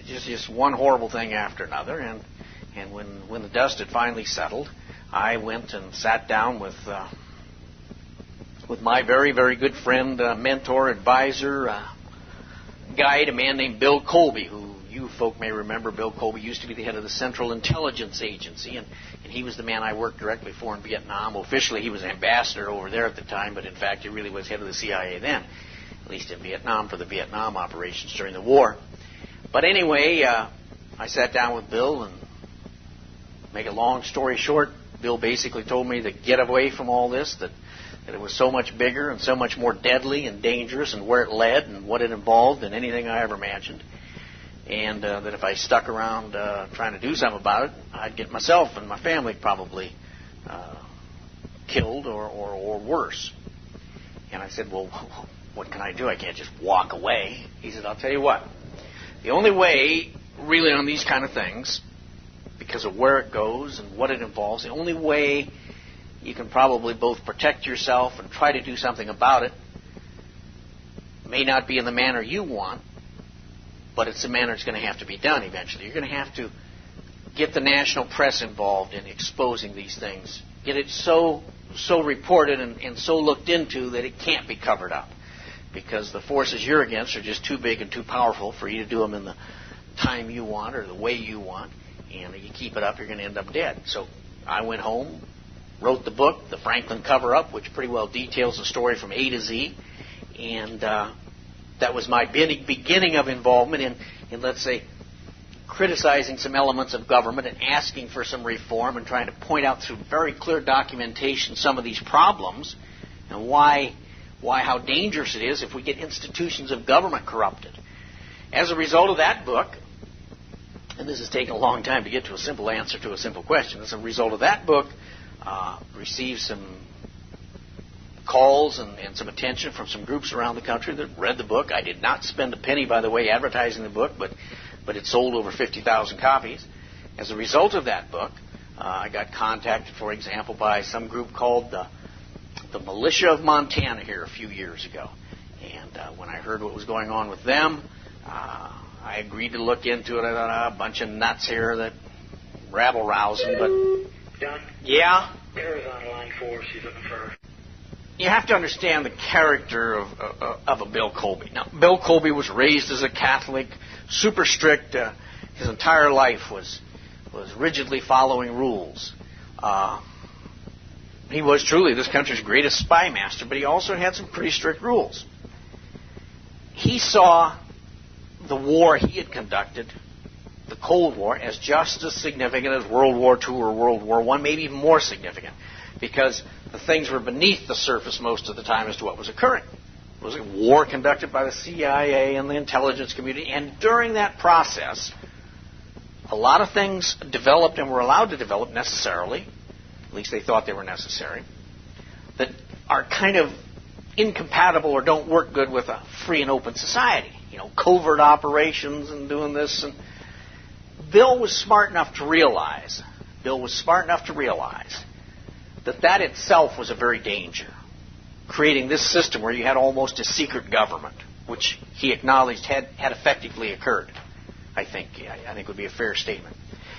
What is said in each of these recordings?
just one horrible thing after another. And when the dust had finally settled, I went and sat down with my very, very good friend, mentor, advisor, guide, a man named Bill Colby, who you folk may remember. Bill Colby used to be the head of the Central Intelligence Agency, and he was the man I worked directly for in Vietnam. Officially, he was ambassador over there at the time, but in fact, he really was head of the CIA then, at least in Vietnam, for the Vietnam operations during the war. But anyway, I sat down with Bill, and make a long story short, Bill basically told me to get away from all this, that it was so much bigger and so much more deadly and dangerous, and where it led and what it involved than anything I ever imagined. And that if I stuck around trying to do something about it, I'd get myself and my family probably killed or worse. And I said, well, what can I do? I can't just walk away. He said, I'll tell you what. The only way, really, on these kind of things, because of where it goes and what it involves, the only way you can probably both protect yourself and try to do something about it may not be in the manner you want, but it's the manner it's going to have to be done eventually. You're going to have to get the national press involved in exposing these things, get it so reported and so looked into that it can't be covered up, because the forces you're against are just too big and too powerful for you to do them in the time you want or the way you want, and if you keep it up, you're going to end up dead. So I went home, wrote the book, The Franklin Cover-Up, which pretty well details the story from A to Z, and that was my beginning of involvement in, let's say, criticizing some elements of government and asking for some reform and trying to point out through very clear documentation some of these problems and how dangerous it is if we get institutions of government corrupted. As a result of that book, and this has taken a long time to get to a simple answer to a simple question, as a result of that book, received some calls and some attention from some groups around the country that read the book. I did not spend a penny, by the way, advertising the book, but it sold over 50,000 copies. As a result of that book, I got contacted, for example, by some group called the Militia of Montana here a few years ago. And when I heard what was going on with them, I agreed to look into it. I thought, a bunch of nuts here that rabble-rousing, but... John? Yeah? Sarah's on line 4. She's looking for her. You have to understand the character of a Bill Colby. Now, Bill Colby was raised as a Catholic, super strict. His entire life was rigidly following rules. He was truly this country's greatest spy master, but he also had some pretty strict rules. He saw the war he had conducted, the Cold War, as just as significant as World War II or World War I, maybe even more significant, because the things were beneath the surface most of the time as to what was occurring. It was a war conducted by the CIA and the intelligence community, and during that process, a lot of things developed and were allowed to develop necessarily, at least they thought they were necessary, that are kind of incompatible or don't work good with a free and open society. You know, covert operations and doing this. And Bill was smart enough to realize that itself was a very danger, creating this system where you had almost a secret government, which he acknowledged had effectively occurred. I think would be a fair statement.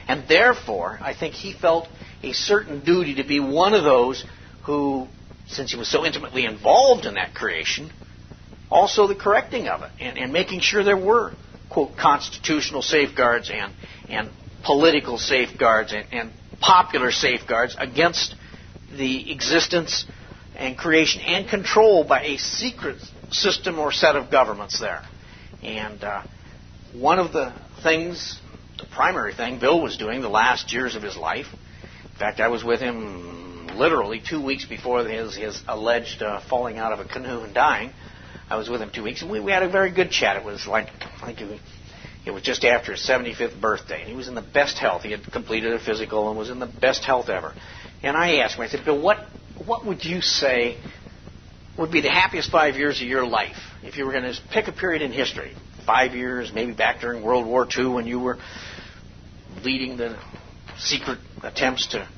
And therefore, I think he felt a certain duty to be one of those who, since he was so intimately involved in that creation, also the correcting of it and making sure there were, quote, constitutional safeguards and political safeguards and popular safeguards against the existence and creation and control by a secret system or set of governments there. And one of the things, the primary thing Bill was doing the last years of his life, in fact, I was with him literally 2 weeks before his alleged falling out of a canoe and dying. I was with him 2 weeks, and we had a very good chat. It was it was just after his 75th birthday, and he was in the best health. He had completed a physical and was in the best health ever. And I asked him, I said, Bill, what would you say would be the happiest 5 years of your life if you were going to pick a period in history? 5 years, maybe back during World War II when you were leading the secret attempts to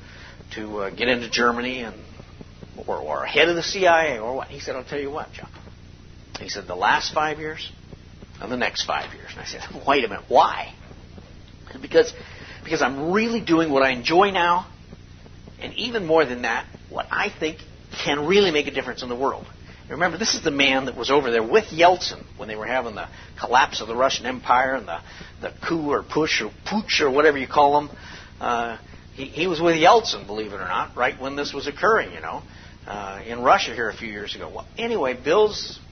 get into Germany or head of the CIA or what? He said, I'll tell you what, John. He said, the last 5 years and the next 5 years. And I said, wait a minute, why? Because I'm really doing what I enjoy now, and even more than that, what I think can really make a difference in the world. Remember, this is the man that was over there with Yeltsin when they were having the collapse of the Russian Empire and the coup or push or putsch or whatever you call them. He was with Yeltsin, believe it or not, right when this was occurring, in Russia here a few years ago. Well, anyway,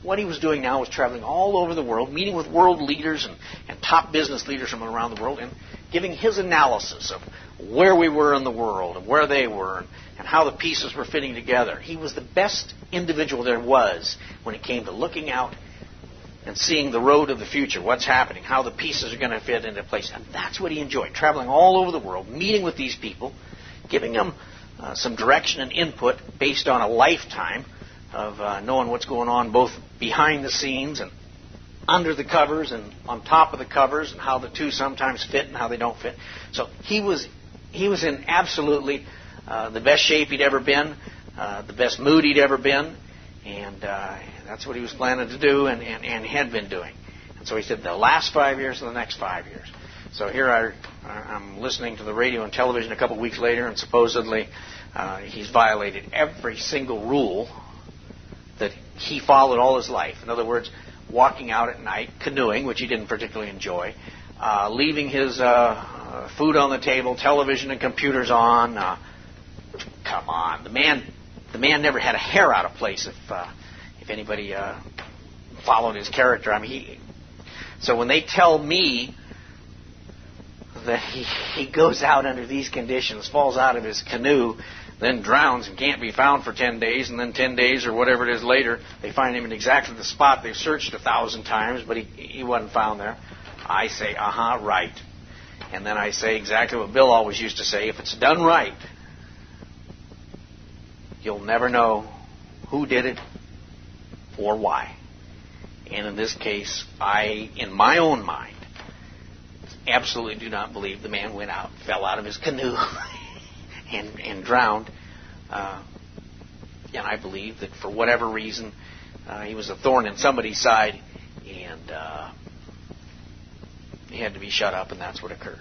what he was doing now was traveling all over the world, meeting with world leaders and top business leaders from around the world, and giving his analysis of where we were in the world and where they were and how the pieces were fitting together. He was the best individual there was when it came to looking out and seeing the road of the future, what's happening, how the pieces are going to fit into place. And that's what he enjoyed, traveling all over the world, meeting with these people, giving them some direction and input based on a lifetime of knowing what's going on both behind the scenes and under the covers and on top of the covers, and how the two sometimes fit and how they don't fit. So he was in absolutely the best shape he'd ever been, the best mood he'd ever been, and that's what he was planning to do and had been doing. And so he said the last 5 years and the next 5 years. So here I'm listening to the radio and television a couple of weeks later, and supposedly he's violated every single rule that he followed all his life. In other words, walking out at night, canoeing, which he didn't particularly enjoy, leaving his food on the table, television and computers on. Come on, the man never had a hair out of place if anybody followed his character. I mean, so when they tell me that he goes out under these conditions, falls out of his canoe, then drowns and can't be found for 10 days, and then 10 days or whatever it is later, they find him in exactly the spot they've searched 1,000 times, but he wasn't found there. I say, right. And then I say exactly what Bill always used to say: if it's done right, you'll never know who did it or why. And in this case, I, in my own mind, absolutely do not believe the man went out, fell out of his canoe, and drowned. And I believe that for whatever reason, he was a thorn in somebody's side, and he had to be shut up, and that's what occurred.